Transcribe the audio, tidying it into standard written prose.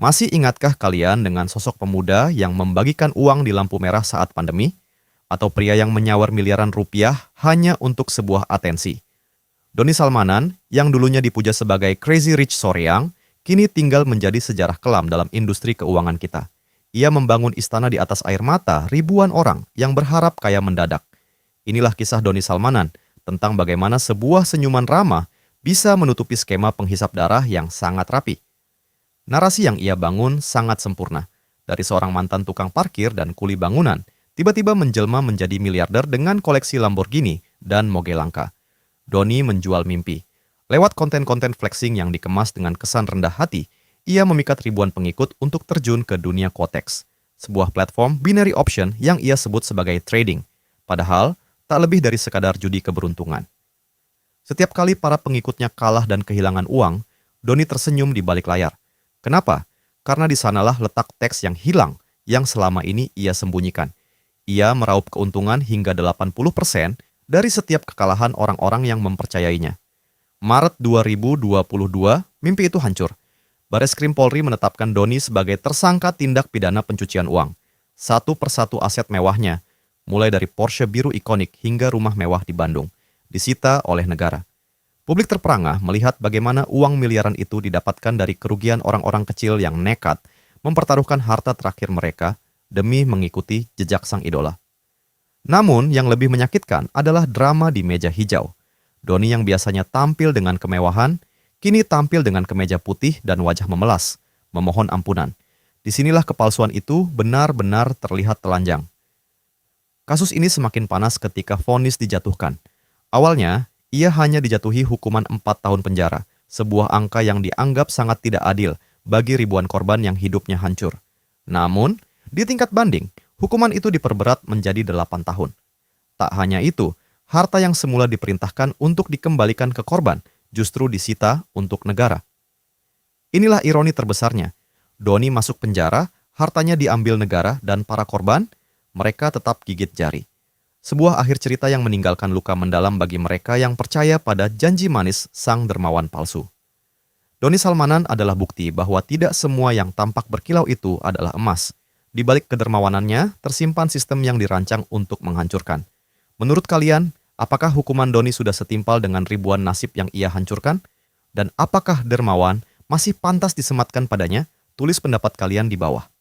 Masih ingatkah kalian dengan sosok pemuda yang membagikan uang di lampu merah saat pandemi? Atau pria yang menyawar miliaran rupiah hanya untuk sebuah atensi? Doni Salmanan, yang dulunya dipuja sebagai Crazy Rich Soreang, kini tinggal menjadi sejarah kelam dalam industri keuangan kita. Ia membangun istana di atas air mata ribuan orang yang berharap kaya mendadak. Inilah kisah Doni Salmanan tentang bagaimana sebuah senyuman ramah bisa menutupi skema penghisap darah yang sangat rapi. Narasi yang ia bangun sangat sempurna. Dari seorang mantan tukang parkir dan kuli bangunan, tiba-tiba menjelma menjadi miliarder dengan koleksi Lamborghini dan moge langka. Doni menjual mimpi. Lewat konten-konten flexing yang dikemas dengan kesan rendah hati, ia memikat ribuan pengikut untuk terjun ke dunia Quotex, sebuah platform binary option yang ia sebut sebagai trading. Padahal, tak lebih dari sekadar judi keberuntungan. Setiap kali para pengikutnya kalah dan kehilangan uang, Doni tersenyum di balik layar. Kenapa? Karena di sanalah letak teks yang hilang yang selama ini ia sembunyikan. Ia meraup keuntungan hingga 80% dari setiap kekalahan orang-orang yang mempercayainya. Maret 2022, mimpi itu hancur. Bareskrim Polri menetapkan Doni sebagai tersangka tindak pidana pencucian uang. Satu persatu aset mewahnya, mulai dari Porsche biru ikonik hingga rumah mewah di Bandung, disita oleh negara. Publik terperangah melihat bagaimana uang miliaran itu didapatkan dari kerugian orang-orang kecil yang nekat mempertaruhkan harta terakhir mereka demi mengikuti jejak sang idola. Namun yang lebih menyakitkan adalah drama di meja hijau. Doni yang biasanya tampil dengan kemewahan, kini tampil dengan kemeja putih dan wajah memelas, memohon ampunan. Disinilah kepalsuan itu benar-benar terlihat telanjang. Kasus ini semakin panas ketika vonis dijatuhkan. Awalnya, ia hanya dijatuhi hukuman 4 tahun penjara, sebuah angka yang dianggap sangat tidak adil bagi ribuan korban yang hidupnya hancur. Namun, di tingkat banding, hukuman itu diperberat menjadi 8 tahun. Tak hanya itu, harta yang semula diperintahkan untuk dikembalikan ke korban justru disita untuk negara. Inilah ironi terbesarnya. Doni masuk penjara, hartanya diambil negara dan para korban, mereka tetap gigit jari. Sebuah akhir cerita yang meninggalkan luka mendalam bagi mereka yang percaya pada janji manis sang dermawan palsu. Doni Salmanan adalah bukti bahwa tidak semua yang tampak berkilau itu adalah emas. Di balik kedermawanannya, tersimpan sistem yang dirancang untuk menghancurkan. Menurut kalian, apakah hukuman Doni sudah setimpal dengan ribuan nasib yang ia hancurkan? Dan apakah dermawan masih pantas disematkan padanya? Tulis pendapat kalian di bawah.